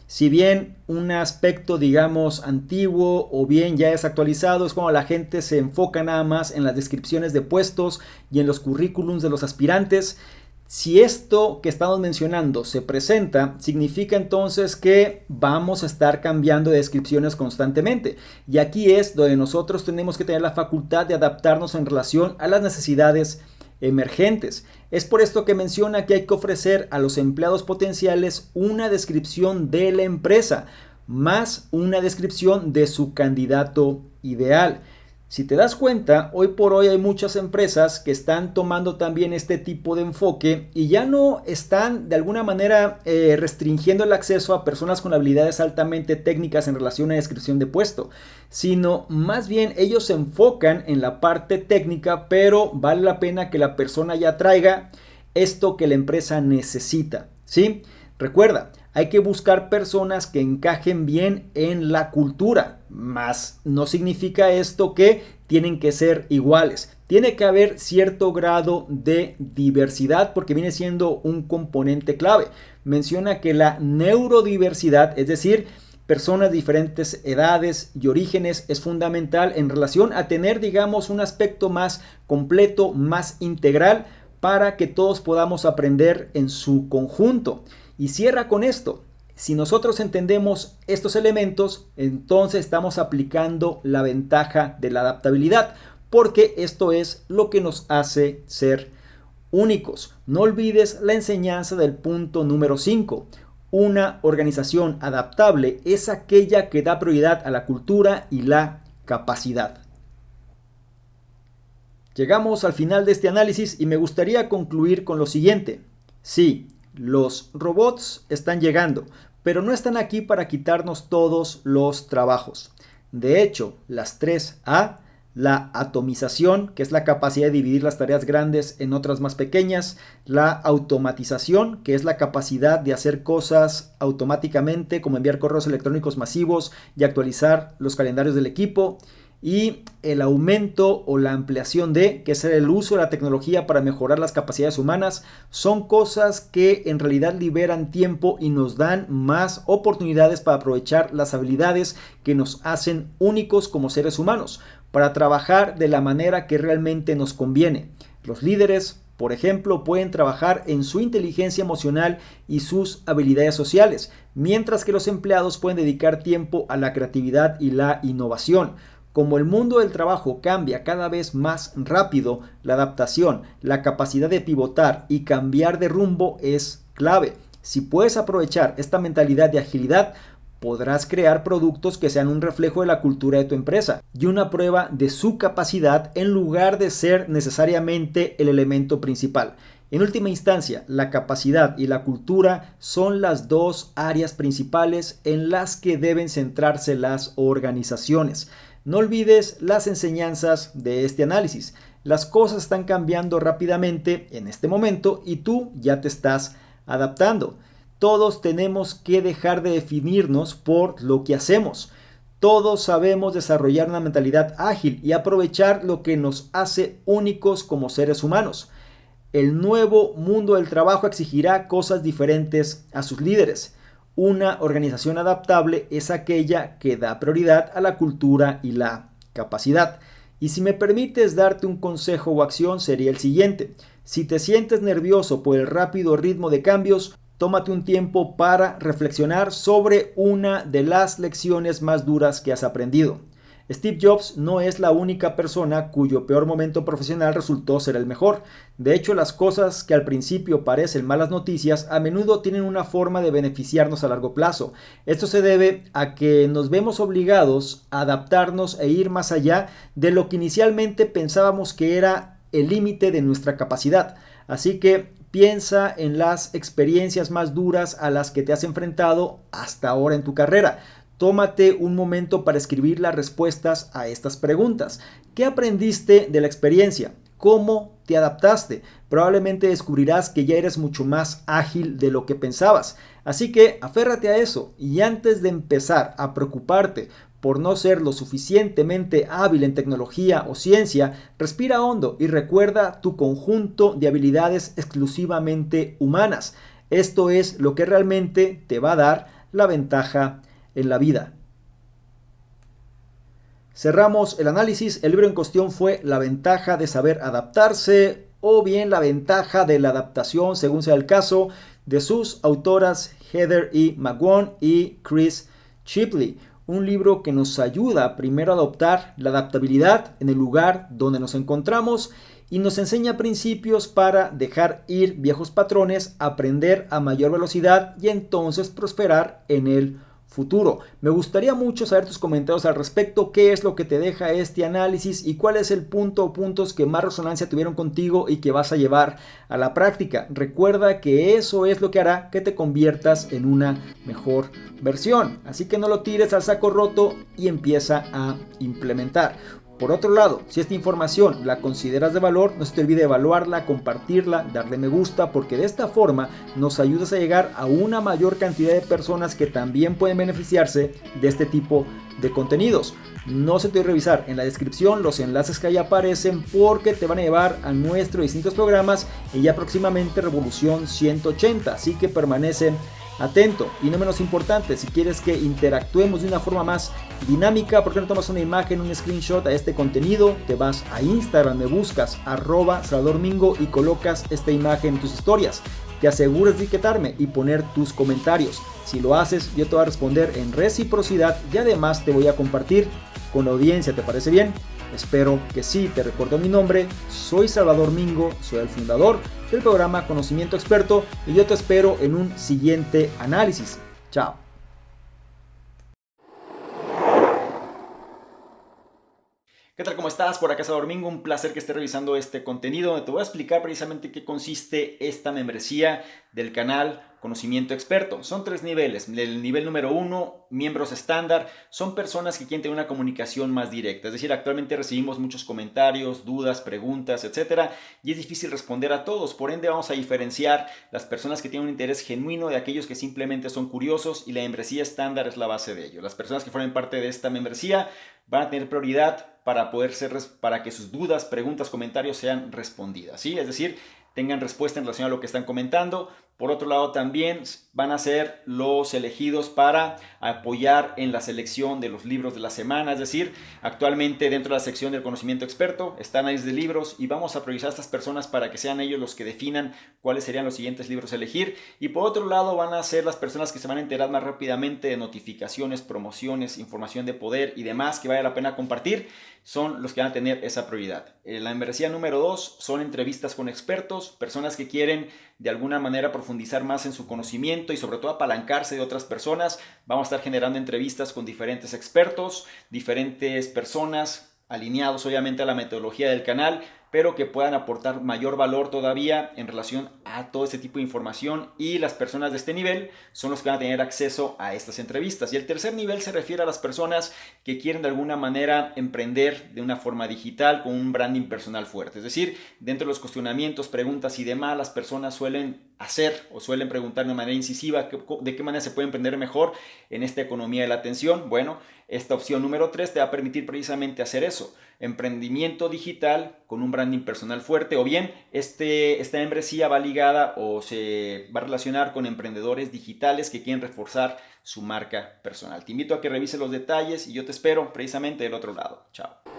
Si bien un aspecto, digamos, antiguo o bien ya es actualizado, es cuando la gente se enfoca nada más en las descripciones de puestos y en los currículums de los aspirantes. Si esto que estamos mencionando se presenta, significa entonces que vamos a estar cambiando de descripciones constantemente. Y aquí es donde nosotros tenemos que tener la facultad de adaptarnos en relación a las necesidades emergentes. Es por esto que menciona que hay que ofrecer a los empleados potenciales una descripción de la empresa, más una descripción de su candidato ideal. Si te das cuenta, hoy por hoy hay muchas empresas que están tomando también este tipo de enfoque y ya no están de alguna manera restringiendo el acceso a personas con habilidades altamente técnicas en relación a descripción de puesto, sino más bien ellos se enfocan en la parte técnica, pero vale la pena que la persona ya traiga esto que la empresa necesita, ¿sí? Recuerda, hay que buscar personas que encajen bien en la cultura, más no significa esto que tienen que ser iguales. Tiene que haber cierto grado de diversidad porque viene siendo un componente clave. Menciona que la neurodiversidad, es decir, personas de diferentes edades y orígenes, es fundamental en relación a tener, digamos, un aspecto más completo, más integral, para que todos podamos aprender en su conjunto. Y cierra con esto: si nosotros entendemos estos elementos, entonces estamos aplicando la ventaja de la adaptabilidad, porque esto es lo que nos hace ser únicos. No olvides la enseñanza del punto número 5. Una organización adaptable es aquella que da prioridad a la cultura y la capacidad. Llegamos al final de este análisis y me gustaría concluir con lo siguiente. Sí, los robots están llegando, pero no están aquí para quitarnos todos los trabajos. De hecho, las 3A, la atomización, que es la capacidad de dividir las tareas grandes en otras más pequeñas, la automatización, que es la capacidad de hacer cosas automáticamente, como enviar correos electrónicos masivos y actualizar los calendarios del equipo, y el aumento o la ampliación de, que es el uso de la tecnología para mejorar las capacidades humanas. Son cosas que en realidad liberan tiempo y nos dan más oportunidades para aprovechar las habilidades que nos hacen únicos como seres humanos, para trabajar de la manera que realmente nos conviene. Los líderes, por ejemplo, pueden trabajar en su inteligencia emocional y sus habilidades sociales, mientras que los empleados pueden dedicar tiempo a la creatividad y la innovación. Como el mundo del trabajo cambia cada vez más rápido, la adaptación, la capacidad de pivotar y cambiar de rumbo es clave. Si puedes aprovechar esta mentalidad de agilidad, podrás crear productos que sean un reflejo de la cultura de tu empresa y una prueba de su capacidad en lugar de ser necesariamente el elemento principal. En última instancia, la capacidad y la cultura son las dos áreas principales en las que deben centrarse las organizaciones. No olvides las enseñanzas de este análisis. Las cosas están cambiando rápidamente en este momento y tú ya te estás adaptando. Todos tenemos que dejar de definirnos por lo que hacemos. Todos sabemos desarrollar una mentalidad ágil y aprovechar lo que nos hace únicos como seres humanos. El nuevo mundo del trabajo exigirá cosas diferentes a sus líderes. Una organización adaptable es aquella que da prioridad a la cultura y la capacidad. Y si me permites darte un consejo o acción, sería el siguiente. Si te sientes nervioso por el rápido ritmo de cambios, tómate un tiempo para reflexionar sobre una de las lecciones más duras que has aprendido. Steve Jobs no es la única persona cuyo peor momento profesional resultó ser el mejor. De hecho, las cosas que al principio parecen malas noticias a menudo tienen una forma de beneficiarnos a largo plazo. Esto se debe a que nos vemos obligados a adaptarnos e ir más allá de lo que inicialmente pensábamos que era el límite de nuestra capacidad. Así que piensa en las experiencias más duras a las que te has enfrentado hasta ahora en tu carrera. Tómate un momento para escribir las respuestas a estas preguntas. ¿Qué aprendiste de la experiencia? ¿Cómo te adaptaste? Probablemente descubrirás que ya eres mucho más ágil de lo que pensabas. Así que aférrate a eso y antes de empezar a preocuparte por no ser lo suficientemente hábil en tecnología o ciencia, respira hondo y recuerda tu conjunto de habilidades exclusivamente humanas. Esto es lo que realmente te va a dar la ventaja en la vida. Cerramos el análisis. El libro en cuestión fue La ventaja de saber adaptarse o bien La ventaja de la adaptación, según sea el caso, de sus autoras Heather E. McGowan y Chris Shipley. Un libro que nos ayuda primero a adoptar la adaptabilidad en el lugar donde nos encontramos y nos enseña principios para dejar ir viejos patrones, aprender a mayor velocidad y entonces prosperar en el futuro. Me gustaría mucho saber tus comentarios al respecto, qué es lo que te deja este análisis y cuál es el punto o puntos que más resonancia tuvieron contigo y que vas a llevar a la práctica. Recuerda que eso es lo que hará que te conviertas en una mejor versión. Así que no lo tires al saco roto y empieza a implementar. Por otro lado, si esta información la consideras de valor, no se te olvide evaluarla, compartirla, darle me gusta, porque de esta forma nos ayudas a llegar a una mayor cantidad de personas que también pueden beneficiarse de este tipo de contenidos. No se te olvide revisar en la descripción los enlaces que ahí aparecen porque te van a llevar a nuestros distintos programas y ya próximamente Revolución 180, así que permanece atento. Y no menos importante, si quieres que interactuemos de una forma más dinámica, ¿por qué no tomas una imagen, un screenshot a este contenido? Te vas a Instagram, me buscas @SalvadorMingo y colocas esta imagen en tus historias. Te aseguras de etiquetarme y poner tus comentarios. Si lo haces, yo te voy a responder en reciprocidad y además te voy a compartir con la audiencia. ¿Te parece bien? Espero que sí. Te recuerdo mi nombre, soy Salvador Mingo, soy el fundador del programa Conocimiento Experto y yo te espero en un siguiente análisis. Chao. ¿Qué tal? ¿Cómo estás? Por acá Salvador Domingo, un placer que estés revisando este contenido donde te voy a explicar precisamente qué consiste esta membresía del canal Conocimiento Experto. Son 3 niveles. El nivel número 1, miembros estándar, son personas que quieren tener una comunicación más directa. Es decir, actualmente recibimos muchos comentarios, dudas, preguntas, etcétera, y es difícil responder a todos. Por ende, vamos a diferenciar las personas que tienen un interés genuino de aquellos que simplemente son curiosos, y la membresía estándar es la base de ello. Las personas que formen parte de esta membresía van a tener prioridad para que sus dudas, preguntas, comentarios sean respondidas, ¿sí? Es decir, tengan respuesta en relación a lo que están comentando. Por otro lado, también van a ser los elegidos para apoyar en la selección de los libros de la semana. Es decir, actualmente dentro de la sección del conocimiento experto está análisis de libros y vamos a priorizar a estas personas para que sean ellos los que definan cuáles serían los siguientes libros a elegir. Y por otro lado, van a ser las personas que se van a enterar más rápidamente de notificaciones, promociones, información de poder y demás que vale la pena compartir. Son los que van a tener esa prioridad. La membresía número 2 son entrevistas con expertos, personas que quieren de alguna manera profundizar más en su conocimiento y sobre todo apalancarse de otras personas. Vamos a estar generando entrevistas con diferentes expertos, diferentes personas alineados obviamente a la metodología del canal, pero que puedan aportar mayor valor todavía en relación a todo este tipo de información, y las personas de este nivel son los que van a tener acceso a estas entrevistas. Y el tercer nivel se refiere a las personas que quieren de alguna manera emprender de una forma digital con un branding personal fuerte. Es decir, dentro de los cuestionamientos, preguntas y demás, las personas suelen hacer o suelen preguntar de manera incisiva de qué manera se puede emprender mejor en esta economía de la atención. Bueno, esta opción número 3 te va a permitir precisamente hacer eso: emprendimiento digital con un branding personal fuerte, o bien esta membresía va ligada o se va a relacionar con emprendedores digitales que quieren reforzar su marca personal. Te invito a que revises los detalles y yo te espero precisamente del otro lado. Chao.